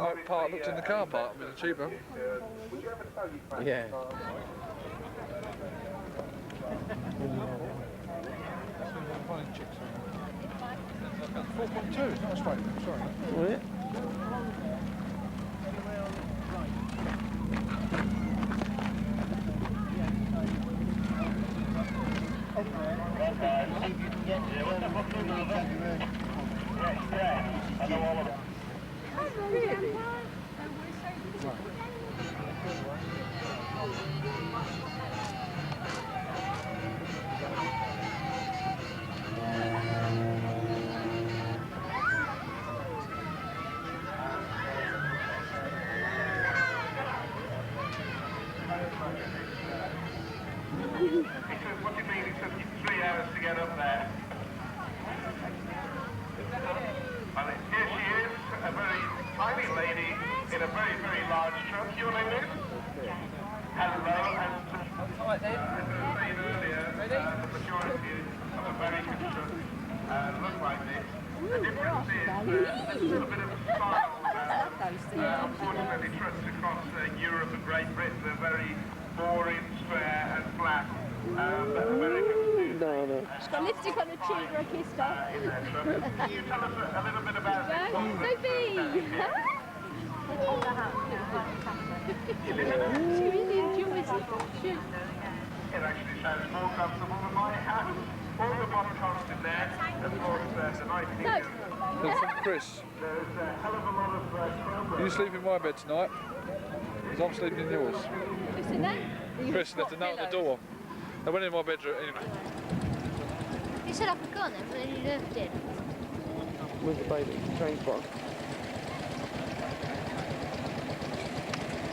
Oak Park looked in the car park, a bit cheaper. Yeah. 4.2, it's not a straight, sorry. Oh, yeah. What do you mean? It took you 3 hours to get up there. Well, here she is, a very tiny lady in a very, very large truck. Your name is? Hello. And as I was saying earlier, the majority of American trucks look like this. The difference is there's a little bit of a style. Unfortunately, trucks across Europe and Great Britain are very boring, square and flat. But Americans do. No. She's got lipstick on her cheek or a kiss her. Can you tell us a little bit about this? Sophie! She really enjoys it. It actually sounds more comfortable than my house. All the podcasts in there, of course, the nice thing That's from Chris. there's a hell of a lot of You sleep in my bed tonight? Because I'm sleeping in yours. Who's in there? Chris left a note at the door. I went in my bedroom anyway. You said I could go on then, but then you left it. With the baby. Train spot.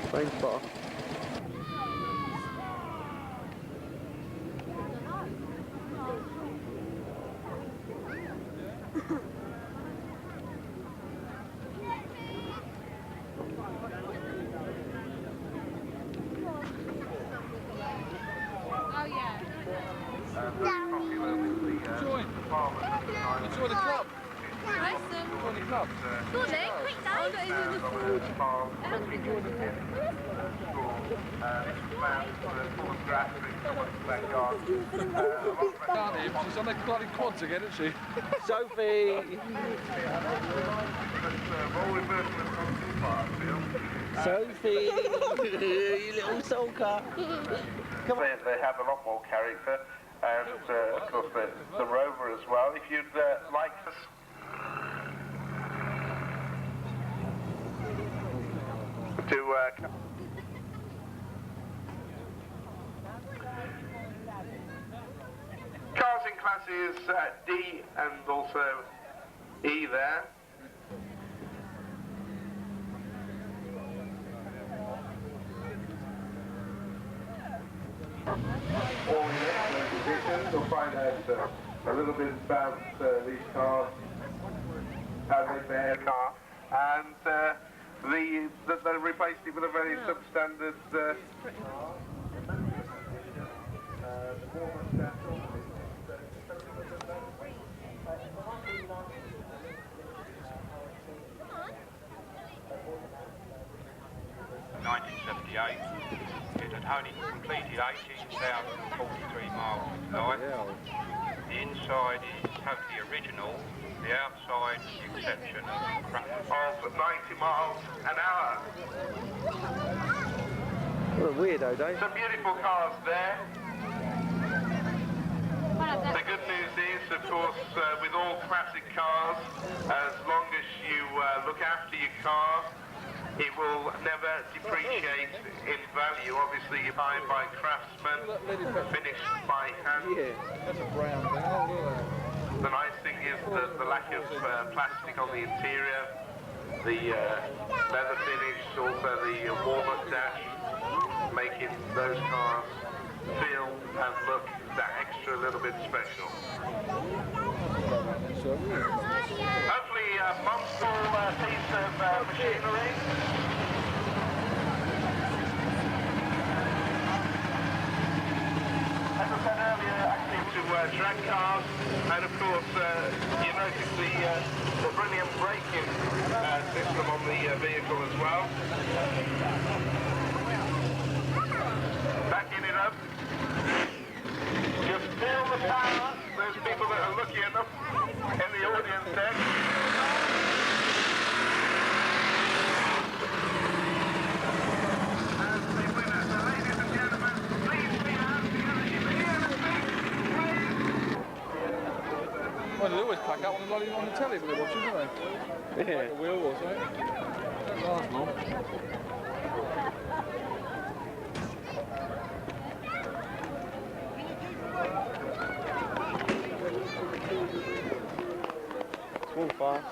Train spot. Oh yeah. Enjoy the club. Nice them. Enjoy the club. Good day, quick day. I'm not even in the food. Down here, she's on the bloody quads again, isn't she? Sophie! Sophie! You little sulker! Come on. They have a lot more character, and of course the Rover as well. If you'd like to. Cars in classes D and also E there. All in excellent condition. You'll find out a little bit about these cars, how they fare car, and they replaced it with a very substandard. In 1978, it had only completed 18,043 miles of life. The inside is totally original, the outside is the exception of crap. Of 90 miles an hour. What a weirdo, Dave. Some beautiful cars there. The good news is, of course, with all classic cars, as long as you look after your car, it will never depreciate in value. Obviously, you're buying by craftsmen, finished by hand. Yeah, that's a brown thing. Oh, look at that. The nice thing is the lack of plastic on the interior, the leather finish, also the warm-up dash, making those cars feel and look that extra little bit special. Hopefully a monster piece of machinery. As I said earlier, actually to drag cars, and of course you notice the brilliant braking system on the vehicle as well. Backing it up. Just feel the power. There's people that are looking at them in the audience deck. As the winner, so ladies and gentlemen, please be out together. You can hear the speak, please. Well, they always pack out on the telly when they're watching, don't they? Yeah. Like a wheel or something. Don't last long. It's all fast.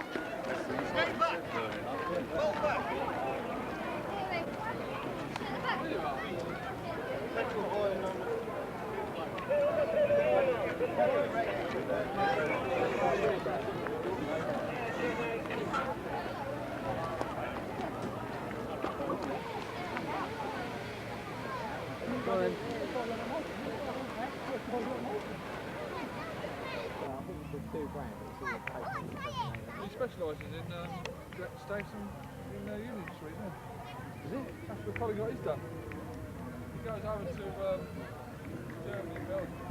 Fine. He specialises in station in Union Street, isn't he? Is it? That's the polyglot he's done. He goes over to Germany and Belgium.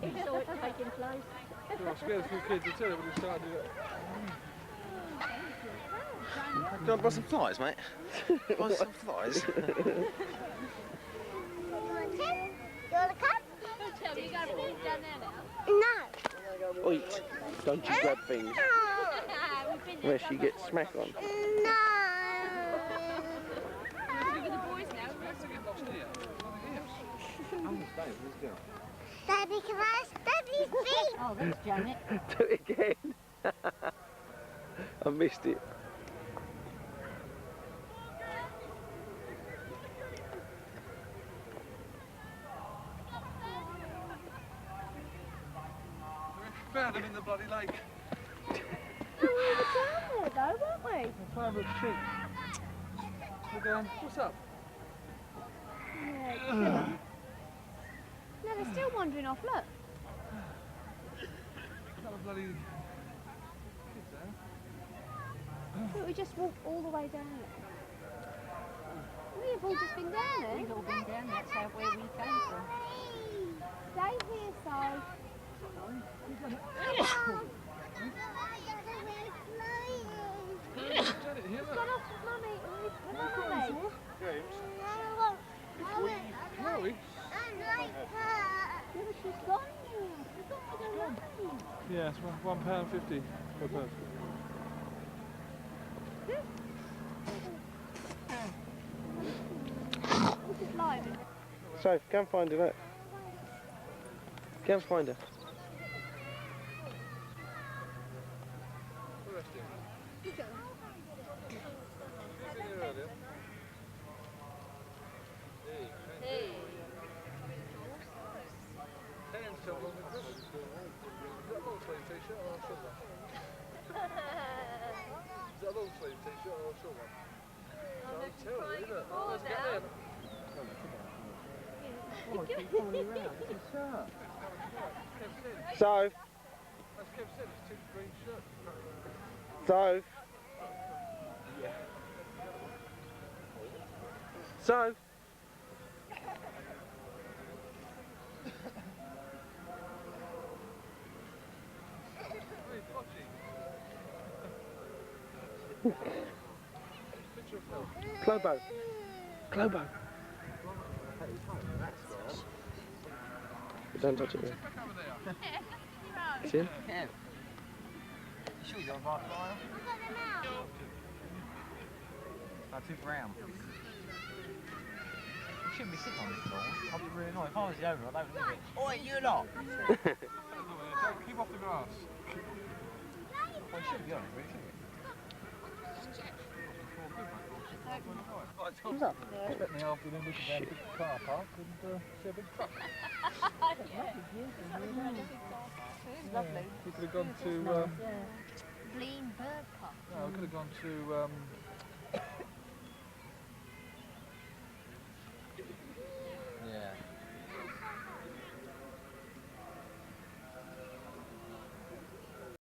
He saw it taking place. I scared a few kids to tell you when he started doing it. Do you want to buy some flies, mate? Buy some flies. Tell me, you got to put it down there now. Oi, don't you grab things. We've been there. Unless you get smack on. Look at the boys now. Let's get lost here. Daddy, can I stab his feet? Oh, there's Janet. Do it again. I missed it. We found him in the bloody lake. We were down there though, weren't we? I found a sheep. We're going, what's up? Yeah. No, they're still wandering off, look. Got a bloody kids there. Look, we just walked all the way down it. We've all just been down there. We've all been down, that's how where we came from. Stay here, Si. Janet, here, look. Got off with Mummy. Mummy. Chloe? Yeah, but she's gone now. She's got to go running. Yeah, it's £1.50 per person. This is live. So, go and find her, look. Go and find her. Look at them. She's been here earlier. Hey. Hands so long with this. Is that a long sleeve t-shirt or a short one? Is that a long sleeve t-shirt or a short one? Can't tell, really, look. Let's get there. Oh, keep following you around. It's a shirt. Kev said. So, As Kev said, it's Tim's green shirt. so. So. Hey, Potty. Picture of Phil. Clobo. Clobo. Don't touch it, man. Back over there. See him? Sure you got a bike fire? About 2 for round. You shouldn't be sitting on this floor. I'd be really annoyed. If I was the owner, I'd open it. Oi, you lot! Don't keep off the grass. Well, you shouldn't be on it, really, should you? What's up? Spent the afternoon looking around the car park and see a big truck. Lovely. We could have gone to, Blean Bird Park. no, we could have gone to